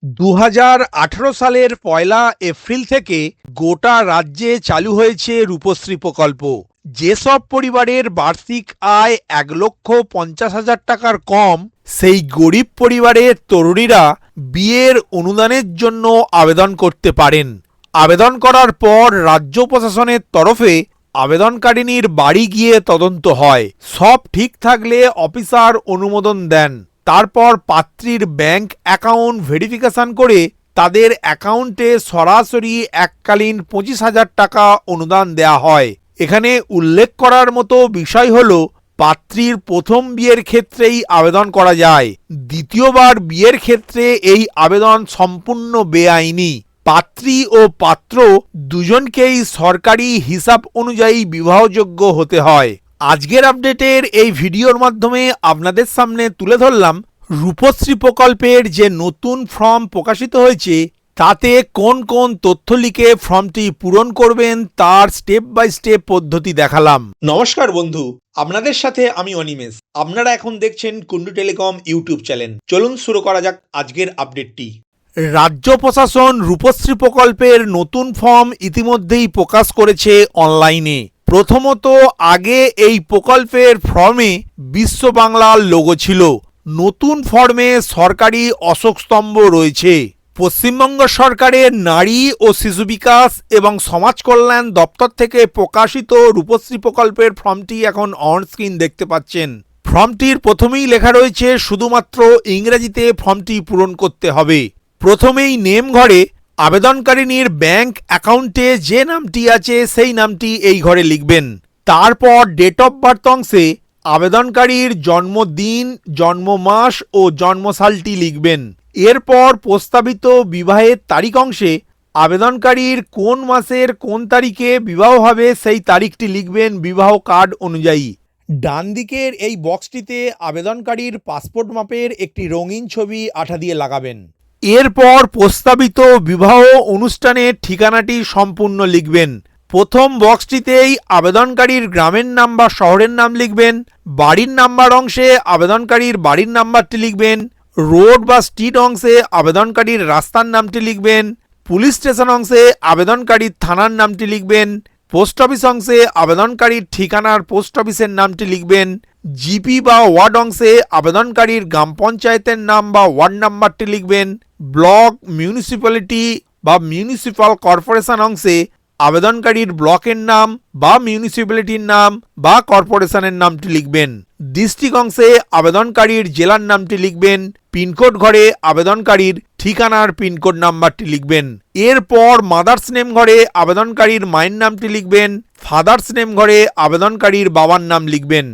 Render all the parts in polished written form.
2018 সালের 1 এপ্রিল থেকে গোটা রাজ্যে চালু হয়েছে রূপশ্রী প্রকল্প। যেসব পরিবারের বার্ষিক আয় 1,50,000 টাকার কম, সেই গরিব পরিবারের তরুণীরা বিয়ের অনুদানের জন্য আবেদন করতে পারেন। আবেদন করার পর রাজ্য প্রশাসনের তরফে আবেদনকারিনীর বাড়ি গিয়ে তদন্ত হয়। সব ঠিক থাকলে অফিসার অনুমোদন দেন। তারপর পাত্রীর ব্যাংক অ্যাকাউন্ট ভেরিফিকেশন করে তাদের অ্যাকাউন্টে সরাসরি এককালীন 25,000 টাকা অনুদান দেয়া হয়। এখানে উল্লেখ করার মতো বিষয় হলো, পাত্রীর প্রথম বিয়ের ক্ষেত্রেই আবেদন করা যায়। দ্বিতীয়বার বিয়ের ক্ষেত্রে এই আবেদন সম্পূর্ণ বেআইনি। পাত্রী ও পাত্র দুজনকেই সরকারি হিসাব অনুযায়ী বিবাহযোগ্য হতে হয়। আজকের আপডেটের এই ভিডিওর মাধ্যমে আপনাদের সামনে তুলে ধরলাম রূপশ্রী প্রকল্পের যে নতুন ফর্ম প্রকাশিত হয়েছে, তাতে কোন কোন তথ্য লিখে ফর্মটি পূরণ করবেন তার স্টেপ বাই স্টেপ পদ্ধতি দেখালাম। নমস্কার বন্ধু, আপনাদের সাথে আমি অনিমেষ। আপনারা এখন দেখছেন কুন্ডু টেলিকম ইউটিউব চ্যানেল। চলুন শুরু করা যাক আজকের আপডেটটি। রাজ্য প্রশাসন রূপশ্রী প্রকল্পের নতুন ফর্ম ইতিমধ্যেই প্রকাশ করেছে অনলাইনে। প্রথমত, আগে এই প্রকল্পের ফর্মে বিশ্ব বাংলার লোগো ছিল। নতুন ফর্মে সরকারি অশোক স্তম্ভ রয়েছে। পশ্চিমবঙ্গ সরকারের নারী ও শিশু বিকাশ এবং সমাজ কল্যাণ দপ্তর থেকে প্রকাশিত রূপশ্রী প্রকল্পের ফর্মটি এখন অন স্ক্রিন দেখতে পাচ্ছেন। ফর্মটির প্রথমেই লেখা রয়েছে শুধুমাত্র ইংরেজিতে ফর্মটি পূরণ করতে হবে। প্রথমেই নেম ঘরে আবেদনকারিনীর ব্যাংক অ্যাকাউন্টে যে নামটি আছে সেই নামটি এই ঘরে লিখবেন। তারপর ডেট অফ বার্থ অংশে আবেদনকারীর জন্মদিন, জন্ম মাস ও জন্মসালটি লিখবেন। এরপর প্রস্তাবিত বিবাহের তারিখ অংশে আবেদনকারীর কোন মাসের কোন তারিখে বিবাহ হবে সেই তারিখটি লিখবেন বিবাহ কার্ড অনুযায়ী। ডান দিকের এই বক্সটিতে আবেদনকারীর পাসপোর্ট মাপের একটি রঙিন ছবি আঠা দিয়ে লাগাবেন। এরপর প্রস্তাবিত বিবাহ অনুষ্ঠানের ঠিকানাটি সম্পূর্ণ লিখবেন। প্রথম বক্সটিতেই আবেদনকারীর গ্রামের নাম বা শহরের নাম লিখবেন। বাড়ির নাম্বার অংশে আবেদনকারীর বাড়ির নাম্বারটি লিখবেন। রোড বা স্ট্রিট অংশে আবেদনকারীর রাস্তার নামটি লিখবেন। পুলিশ স্টেশন অংশে আবেদনকারীর থানার নামটি লিখবেন। পোস্ট অফিস অংশে আবেদনকারীর ঠিকানার পোস্ট অফিসের নামটি লিখবেন। জিপি বা ওয়ার্ড অংশে আবেদনকারীর গ্রাম পঞ্চায়েতের নাম বা ওয়ার্ড নাম্বারটি লিখবেন। ব্লক, মিউনিসিপ্যালিটি বা মিউনিসিপ্যাল কর্পোরেশন অংশে আবেদনকারীর ব্লকের নাম বা মিউনিসিপ্যালিটির নাম বা কর্পোরেশনের নামটি লিখবেন। ডিস্ট্রিক্ট অংশে আবেদনকারীর জেলার নামটি লিখবেন। পিনকোড ঘরে আবেদনকারীর ঠিকানার পিনকোড নাম্বারটি লিখবেন। এরপর মাদার্স নেম ঘরে আবেদনকারীর মায়ের নামটি লিখবেন। ফাদার্স নেম ঘরে আবেদনকারীর বাবার নাম লিখবেন।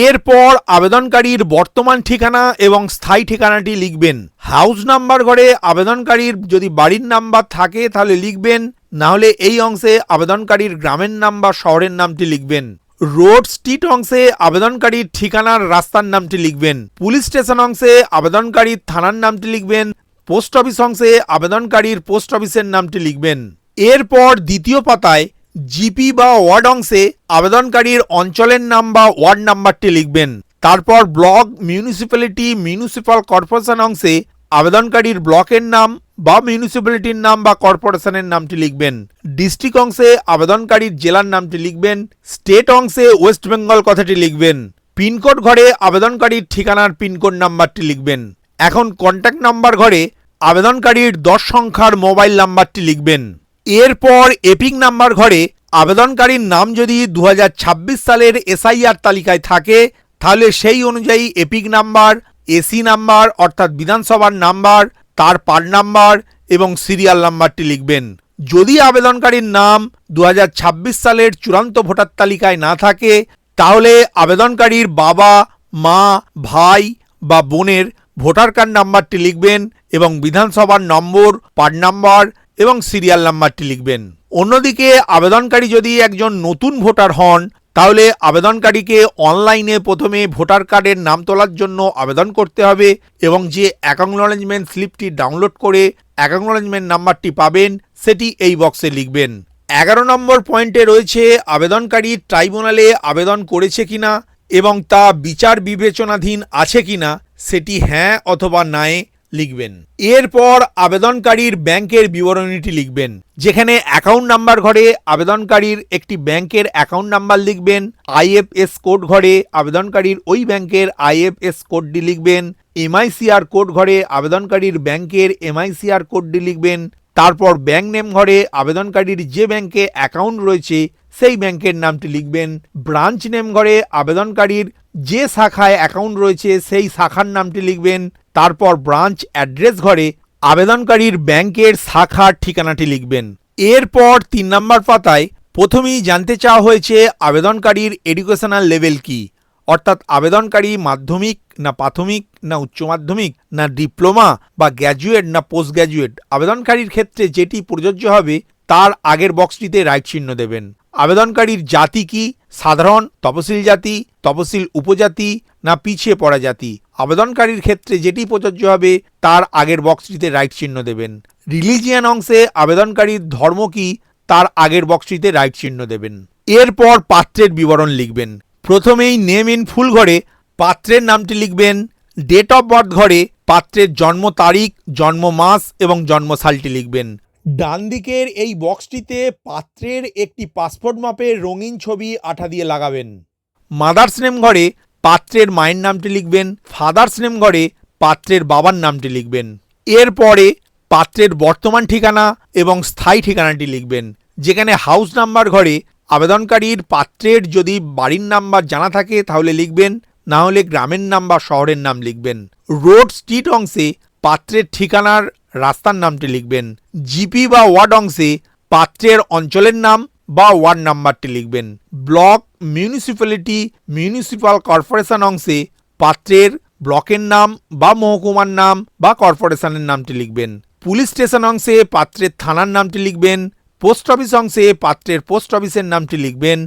এরপর আবেদনকারীর বর্তমান ঠিকানা এবং স্থায়ী ঠিকানাটি লিখবেন। হাউস নাম্বার ঘরে আবেদনকারীর যদি বাড়ির নাম্বার থাকে তাহলে লিখবেন, না হলে এই অংশে আবেদনকারীর গ্রামের নাম বা শহরের নামটি লিখবেন। রোড, স্ট্রিট অংশে আবেদনকারীর ঠিকানার রাস্তার নামটি লিখবেন। পুলিশ স্টেশন অংশে আবেদনকারীর থানার নামটি লিখবেন। পোস্ট অফিস অংশে আবেদনকারীর পোস্ট অফিসের নামটি লিখবেন। এরপর দ্বিতীয় পাতায় জিপি বা ওয়ার্ড অংশে আবেদনকারীর অঞ্চলের নাম বা ওয়ার্ড নাম্বারটি লিখবেন। তারপর ব্লক, মিউনিসিপ্যালিটি, মিউনিসিপ্যাল কর্পোরেশন অংশে আবেদনকারীর ব্লকের নাম বা মিউনিসিপ্যালিটির নাম বা কর্পোরেশনের নামটি লিখবেন। ডিস্ট্রিক্ট অংশে আবেদনকারীর জেলার নামটি লিখবেন। স্টেট অংশে ওয়েস্ট বেঙ্গল কথাটি লিখবেন। পিনকোড ঘরে আবেদনকারীর ঠিকানার পিনকোড নাম্বারটি লিখবেন। এখন কন্ট্যাক্ট নাম্বার ঘরে আবেদনকারীর 10 সংখ্যার মোবাইল নাম্বারটি লিখবেন। এরপর এপিক নাম্বার ঘরে আবেদনকারীর নাম যদি 2026 সালের এসআইআর তালিকায় থাকে তাহলে সেই অনুযায়ী এপিক নাম্বার, এসি নাম্বার অর্থাৎ বিধানসভার নাম্বার, তার পার্ট নাম্বার এবং সিরিয়াল নাম্বারটি লিখবেন। যদি আবেদনকারীর নাম 2026 সালের চূড়ান্ত ভোটার তালিকায় না থাকে তাহলে আবেদনকারীর বাবা, মা, ভাই বা বোনের ভোটার কার্ড নাম্বারটি লিখবেন এবং বিধানসভার নম্বর, পার্ট নাম্বার এবং সিরিয়াল নাম্বারটি লিখবেন। অন্যদিকে আবেদনকারী যদি একজন নতুন ভোটার হন তাহলে আবেদনকারীকে অনলাইনে প্রথমে ভোটার কার্ডের নাম তোলার জন্য আবেদন করতে হবে এবং যে অ্যাকনোলেজমেন্ট স্লিপটি ডাউনলোড করে অ্যাকনোলেজমেন্ট নাম্বারটি পাবেন সেটি এই বক্সে লিখবেন। 11 নম্বর পয়েন্টে রয়েছে আবেদনকারী ট্রাইব্যুনালে আবেদন করেছে কিনা এবং তা বিচার বিবেচনাধীন আছে কিনা সেটি হ্যাঁ অথবা নায়ে লিখবেন। এরপর আবেদনকারীর ব্যাংকের বিবরণীটি লিখবেন, যেখানে অ্যাকাউন্ট নাম্বার ঘরে আবেদনকারীর একটি ব্যাংকের অ্যাকাউন্ট নাম্বার লিখবেন, আইএফএস কোড ঘরে আবেদনকারীর ওই ব্যাংকের আইএফএস কোডটি লিখবেন, এমআইসিআর কোড ঘরে আবেদনকারীর ব্যাংকের এমআইসিআর কোডটি লিখবেন। তারপর ব্যাংক নেম ঘরে আবেদনকারীর যে ব্যাংকে অ্যাকাউন্ট রয়েছে সেই ব্যাংকের নামটি লিখবেন। ব্রাঞ্চ নেম ঘরে আবেদনকারীর যে শাখায় অ্যাকাউন্ট রয়েছে সেই শাখার নামটি লিখবেন। তারপর ব্রাঞ্চ অ্যাড্রেস ঘরে আবেদনকারীর ব্যাংকের শাখার ঠিকানাটি লিখবেন। এরপর 3 নম্বর পাতায় প্রথমেই জানতে চাওয়া হয়েছে আবেদনকারীর এডুকেশনাল লেভেল কি, অর্থাৎ আবেদনকারী মাধ্যমিক না প্রাথমিক না উচ্চ মাধ্যমিক না ডিপ্লোমা বা গ্র্যাজুয়েট না পোস্ট গ্র্যাজুয়েট। আবেদনকারীর ক্ষেত্রে যেটি প্রযোজ্য হবে তার আগের বক্সটিতে রাইট চিহ্ন দেবেন। আবেদনকারীর জাতি কি, সাধারণ, তপশিল জাতি, তপশিল উপজাতি না পিছিয়ে পড়া জাতি। আবেদনকারীর ক্ষেত্রে যেটি প্রযোজ্য হবে তার আগের বক্সটিতে রাইট চিহ্ন দেবেন। রিলিজিয়ান অংশে আবেদনকারীর ধর্ম কি, তার আগের বক্সটিতে রাইট চিহ্ন দেবেন। এরপর পাত্রের বিবরণ লিখবেন। প্রথমেই নেম ইন ফুল ঘরে পাত্রের নামটি লিখবেন। ডেট অফ বার্থ ঘরে পাত্রের জন্ম তারিখ, জন্ম মাস এবং জন্মসালটি লিখবেন। ডান দিকের এই বক্সটিতে পাত্রের একটি পাসপোর্ট মাপের রঙিন ছবি আঠা দিয়ে লাগাবেন। মাদার্স নেম ঘরে পাত্রের মায়ের নামটি লিখবেন। ফাদার্স নেম ঘরে পাত্রের বাবার নামটি লিখবেন। এরপরে পাত্রের বর্তমান ঠিকানা এবং স্থায়ী ঠিকানাটি লিখবেন, যেখানে হাউস নাম্বার ঘরে আবেদনকারীর পাত্রের যদি বাড়ির নাম্বার জানা থাকে তাহলে লিখবেন, না হলে গ্রামের নাম বা শহরের নাম লিখবেন। রোড স্ট্রিট অংশে পাত্রের ঠিকানার রাস্তার নামটি লিখবেন। জিপি বা ওয়ার্ড অংশে পাত্রের অঞ্চলের নাম বা ওয়ার্ড নাম্বারটি লিখবেন। ব্লক, মিউনিসিপ্যালিটি, মিউনিসিপ্যাল কর্পোরেশন অংশে পাত্রের ব্লকের নাম বা মহকুমার নাম বা কর্পোরেশনের নামটি লিখবেন। পুলিশ স্টেশন অংশে পাত্রের থানার নামটি লিখবেন। পোস্ট অফিস অংশে পাত্রের পোস্ট অফিসের নামটি লিখবেন।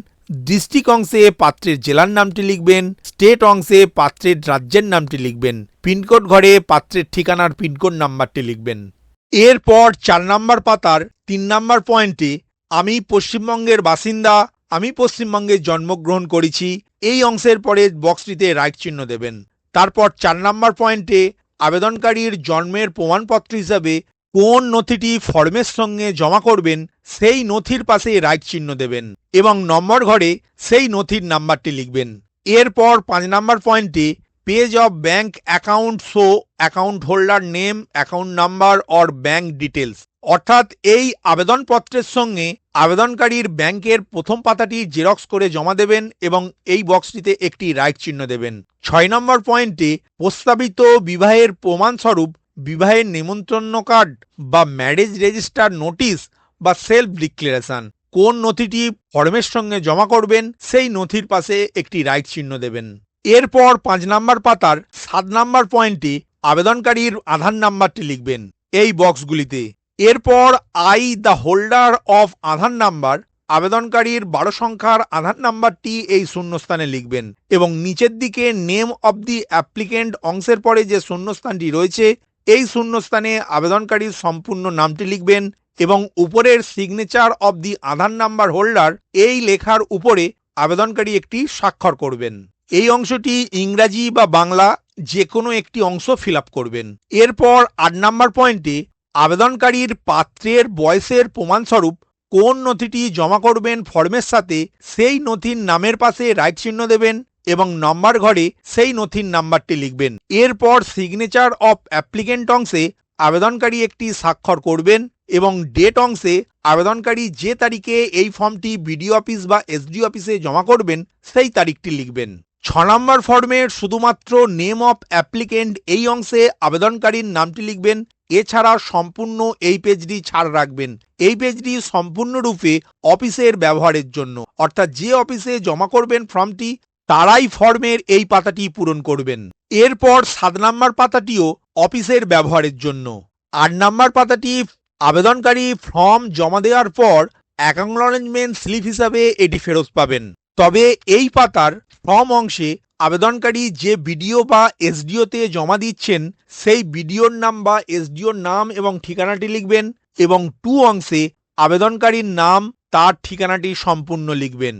ডিস্ট্রিক্ট অংশে পাত্রের জেলার নামটি লিখবেন। স্টেট অংশে পাত্রের রাজ্যের নামটি লিখবেন। পিনকোড ঘরে পাত্রের ঠিকানার পিনকোড নাম্বারটি লিখবেন। এরপর 4 নম্বর পাতার 3 নম্বর পয়েন্টে আমি পশ্চিমবঙ্গের বাসিন্দা, আমি পশ্চিমবঙ্গে জন্মগ্রহণ করেছি, এই অংশের পরে বক্সটিতে রাইট চিহ্ন দেবেন। তারপর 4 নম্বর পয়েন্টে আবেদনকারীর জন্মের প্রমাণপত্র হিসাবে কোন নথিটি ফর্মের সঙ্গে জমা করবেন সেই নথির পাশে রাইট চিহ্ন দেবেন এবং নম্বর ঘরে সেই নথির নাম্বারটি লিখবেন। এরপর 5 নম্বর পয়েন্টে page of bank account show account holder name, account number or bank details, অর্থাৎ এই আবেদনপত্রের সঙ্গে আবেদনকারীর ব্যাংকের প্রথম পাতাটি জেরক্স করে জমা দেবেন এবং এই বক্সটিতে একটি রাইট চিহ্ন দেবেন। 6 নম্বর পয়েন্টে প্রস্তাবিত বিবাহের প্রমাণস্বরূপ বিবাহের নিমন্ত্রণ কার্ড বা ম্যারেজ রেজিস্টার নোটিশ বা সেলফ ডিক্লারেশন কোন নথিটি ফর্মের সঙ্গে জমা করবেন সেই নথির পাশে একটি রাইট চিহ্ন দেবেন। এরপর 5 নম্বর পাতার 7 নম্বর পয়েন্টে আবেদনকারীর আধার নাম্বারটি লিখবেন এই বক্সগুলিতে। এরপর I the holder of Aadhaar number, আবেদনকারীর 12 সংখ্যার আধার নাম্বারটি এই শূন্যস্থানে লিখবেন এবং নিচের দিকে নেম অব দি অ্যাপ্লিকেন্ট অংশের পরে যে শূন্যস্থানটি রয়েছে এই শূন্যস্থানে আবেদনকারীর সম্পূর্ণ নামটি লিখবেন এবং উপরের signature of the Aadhaar number holder এই লেখার উপরে আবেদনকারী একটি স্বাক্ষর করবেন। এই অংশটি ইংরাজি বা বাংলা যে কোনো একটি অংশ ফিল আপ করবেন। এরপর 8 নম্বর পয়েন্টে আবেদনকারীর পাত্রের বয়সের প্রমাণস্বরূপ কোন নথিটি জমা করবেন ফর্মের সাথে সেই নথির নামের পাশে রাইট চিহ্ন দেবেন এবং নম্বর ঘরে সেই নথির নাম্বারটি লিখবেন। এরপর সিগনেচার অফ অ্যাপ্লিকেন্ট অংশে আবেদনকারী একটি স্বাক্ষর করবেন এবং ডেট অংশে আবেদনকারী যে তারিখে এই ফর্মটি বিডিও অফিস বা এসডি অফিসে জমা করবেন সেই তারিখটি লিখবেন। 6 নম্বর ফর্মের শুধুমাত্র নেম অফ অ্যাপ্লিকেন্ট এই অংশে আবেদনকারীর নামটি লিখবেন। এছাড়া সম্পূর্ণ এই পেজটি ছাড় রাখবেন। এই পেজটি সম্পূর্ণরূপে অফিসের ব্যবহারের জন্য, অর্থাৎ যে অফিসে জমা করবেন ফর্মটি তারাই ফর্মের এই পাতাটি পূরণ করবেন। এরপর 7 নম্বর পাতাটিও অফিসের ব্যবহারের জন্য। 8 নম্বর পাতাটি আবেদনকারী ফর্ম জমা দেওয়ার পর অ্যাকনোলেজমেন্ট স্লিপ হিসাবে এটি ফেরত পাবেন। তবে এই পাতার ফর্ম অংশে আবেদনকারী যে বিডিও বা এসডিওতে জমা দিচ্ছেন সেই বিডিওর নাম বা এসডিওর নাম এবং ঠিকানাটি লিখবেন এবং 2 অংশে আবেদনকারীর নাম, তার ঠিকানাটি সম্পূর্ণ লিখবেন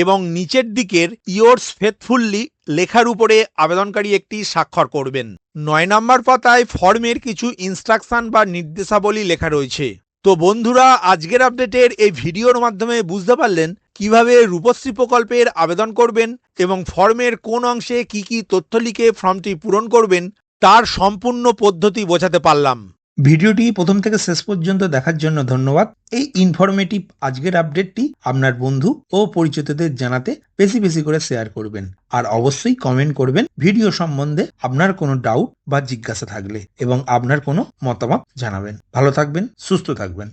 এবং নিচের দিকের ইয়োর্স ফেথফুল্লি লেখার উপরে আবেদনকারী একটি স্বাক্ষর করবেন। 9 নম্বর পাতায় ফর্মের কিছু ইনস্ট্রাকশন বা নির্দেশাবলী লেখা রয়েছে। তো বন্ধুরা, আজকের আপডেটের এই ভিডিওর মাধ্যমে বুঝতে পারলেন কিভাবে রূপশ্রী প্রকল্পের আবেদন করবেন এবং ফর্মের কোন অংশে কি কি তথ্য লিখে ফর্মটি পূরণ করবেন তার সম্পূর্ণ পদ্ধতি বোঝাতে পারলাম। ভিডিওটি প্রথম থেকে শেষ পর্যন্ত দেখার জন্য ধন্যবাদ। এই ইনফরমেটিভ আজকের আপডেটটি আপনার বন্ধু ও পরিচিতদের জানাতে বেশি বেশি করে শেয়ার করবেন, আর অবশ্যই কমেন্ট করবেন ভিডিও সম্বন্ধে আপনার কোনো ডাউট বা জিজ্ঞাসা থাকলে, এবং আপনার কোনো মতামত জানাবেন। ভালো থাকবেন, সুস্থ থাকবেন।